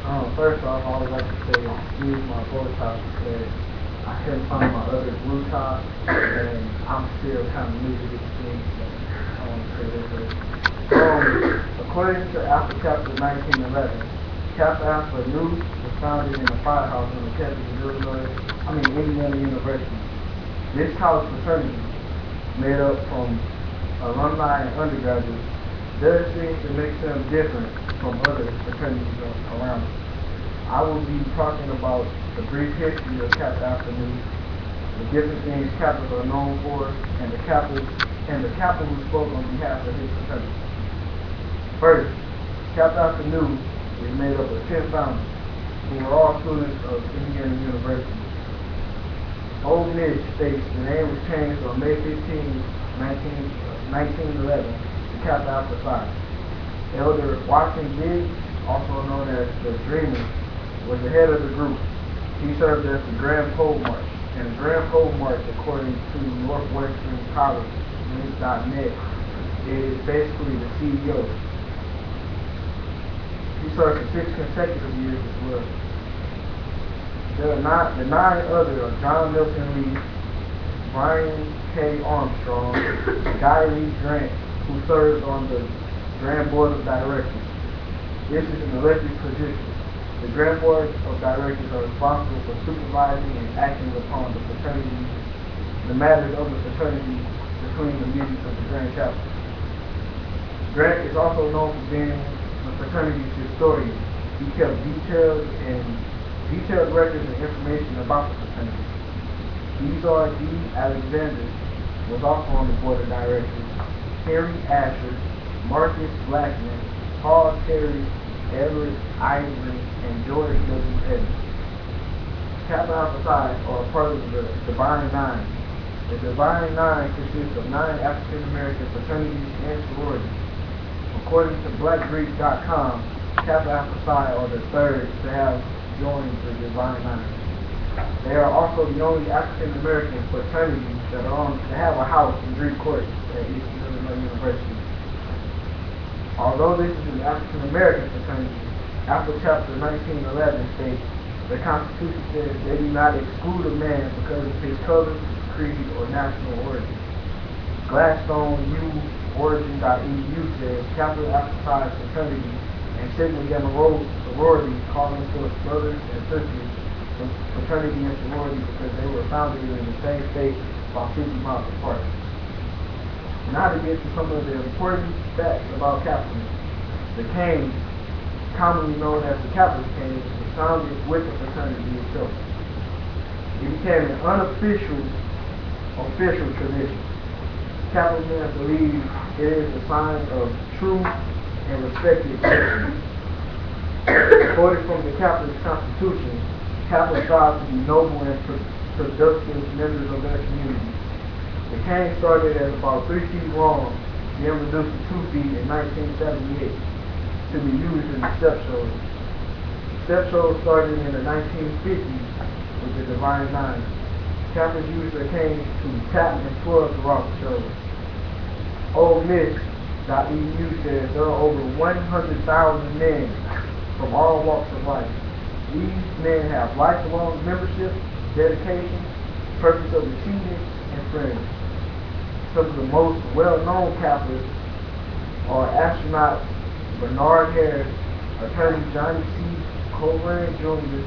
First off, I would like to say, excuse my bow tie because I couldn't find my other blue tie, and I'm still kind of new to this thing, so I want to say this way. According to Alpha Chapter 1911, Kappa Alpha Nu was founded in a firehouse on the campus of Indiana University. This college fraternity, made up from alumni and undergraduates, does things to make them different from other fraternities around us. I will be talking about the brief history of Kappa Alpha Nu, the different things Kappas are known for, and the Kappa who spoke on behalf of his fraternity. First, Kappa Alpha Nu is made up of 10 founders, who are all students of Indiana University. Old Miss states the name was changed on May 15, 1911 to Kappa Alpha Psi. Elder Washington Biggs, also known as the Dreamer, was the head of the group. He served as the Grand Pole March, and the Grand Pole March, according to Northwestern College Link.net, is basically the CEO. He served for 6 consecutive years as well. The 9 others are John Milton Lee, Brian K. Armstrong, Guy Lee Grant, who serves on the Grand Board of Directors. This is an elected position. The Grand Board of Directors are responsible for supervising and acting upon the matters of the fraternity between the meetings of the Grand Chapter. Grant is also known for being the fraternity's historian. He kept detailed records and information about the fraternity. Ezar D. Alexander was also on the board of directors. Terry Asher, Marcus Blackman, Paul Terry, Edward Ivory, and George W. Evans. Kappa Alpha Psi are part of the Divine Nine. The Divine Nine consists of 9 African American fraternities and sororities. According to BlackGreek.com, Kappa Alpha Psi are the third to have joined the Divine Nine. They are also the only African American fraternity that have a house in Greek Court at Eastern Illinois University. Although this is an African American fraternity, Alpha Chapter 1911 states the Constitution says they do not exclude a man because of his color, creed, or national origin. GladstoneUorigin.edu says Kappa Alpha Psi fraternity and Sigma Gamma Rho sorority call themselves brothers and sisters from fraternity and sorority because they were founded in the same state about 50 miles apart. Now to get to some of the important facts about Kappa. The cane, commonly known as the Kappa's cane, was founded with the fraternity itself. It became an official tradition. Kappa men believe it is a sign of true and respected excellence. Quoted from the Kappa's Constitution, Kappa strive to be noble and productive members of their community. The cane started at about 3 feet long, then reduced to 2 feet in 1978 to be used in the step shows. Step shows started in the 1950s with the Divine Nine. Kappas used their canes to tap and twirl throughout the shows. Old Miss.edu says there are over 100,000 men from all walks of life. These men have lifelong membership, dedication, purpose of achievement, and friends. Some of the most well-known Kappas are astronaut Bernard Harris, attorney Johnny C. Coleman Jr.,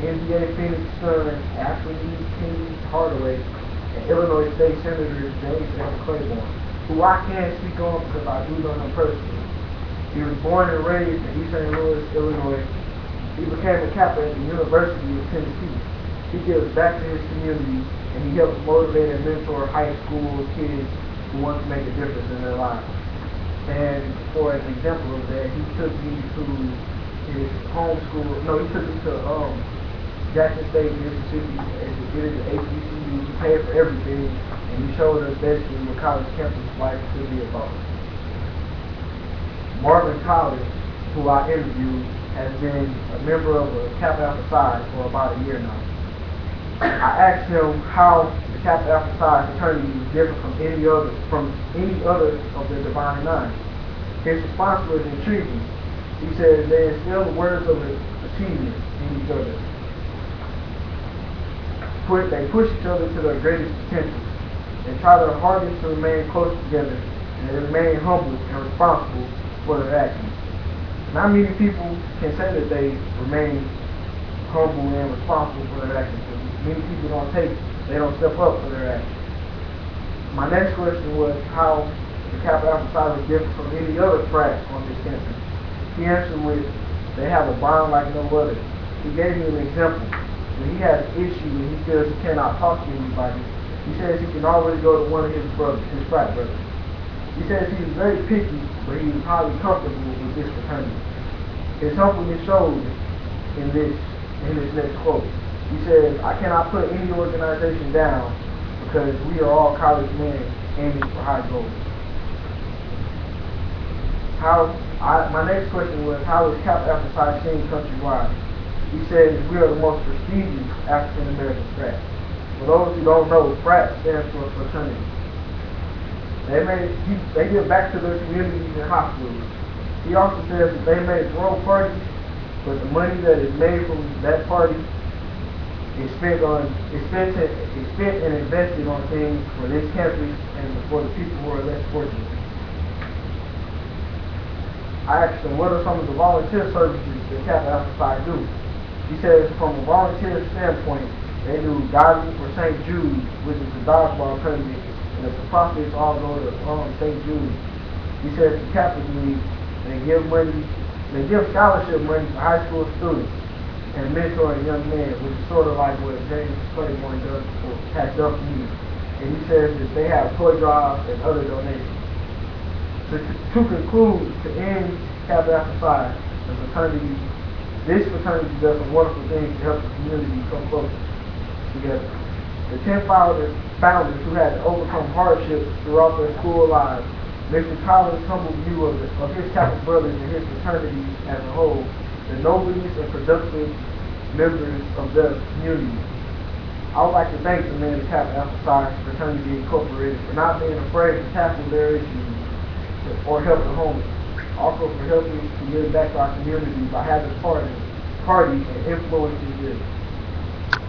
NBA Phoenix Sun athlete Kenny Hardaway, and Illinois State Senator James L. Claiborne, who I can't speak on because I do know him personally. He was born and raised in East St. Louis, Illinois. He became a Kappa at the University of Tennessee. He gives back to his community, and he helps motivate and mentor high school kids who want to make a difference in their lives. And for an example of that, he took me to his home school. No, he took me to Jackson State, Mississippi, and to get into HBCU. He paid for everything, and he showed us basically what college campus life could be about. Marvin Collins, who I interviewed, has been a member of a Kappa Alpha Psi for about a year now. I asked him how the Kappa Alpha Psi fraternity was different from any other of the Divine Nine. His response was intriguing. He said they instill the words of the achievements in each other. They push each other to their greatest potential. They try their hardest to remain close together, and they remain humble and responsible for their actions. Not many people can say that they remain humble and responsible for their actions. Many people they don't step up for their actions. My next question was how the Kappa Alpha Psi was different from any other frat on this campus. He answered with, they have a bond like no other. He gave me an example. When he has an issue and he feels he cannot talk to anybody, he says he can always go to one of his brothers, his frat brothers. He says he is very picky, but he is highly comfortable with this fraternity. His humbleness shows in this next quote. He says, I cannot put any organization down because we are all college men aiming for high goals. My next question was, how is Kappa Alpha Psi seen countrywide? He says, we are the most prestigious African American frat. For those who don't know, frat stands for fraternity. They give back to their communities and hospitals. He also says that they may throw parties, but the money that is made from that party is spent and invested on things for this campus and for the people who are less fortunate. I asked him, what are some of the volunteer services that Kappa Alpha Psi do? He says, from a volunteer standpoint, they do diving for St. Jude, which is the dodgeball tournament, and the profits all go to St. Jude. He says the Kappas League, they give scholarship money to high school students and mentoring young men, which is sort of like what James Claiborne does for Packed Up Youth. And he says that they have toy drives and other donations. To conclude, to end Kappa Alpha Psi, this fraternity does some wonderful things to help the community come closer together. The 10 founders who had to overcome hardships throughout their school lives, Mr. Collins' humble view of his Kappa brothers and his fraternity as a whole, the noblest and productive members of the community. I would like to thank the men of Kappa Alpha Psi Fraternity Incorporated for not being afraid to tackle their issues or help the homeless. Also for helping to give back to our community by having parties and influencing this.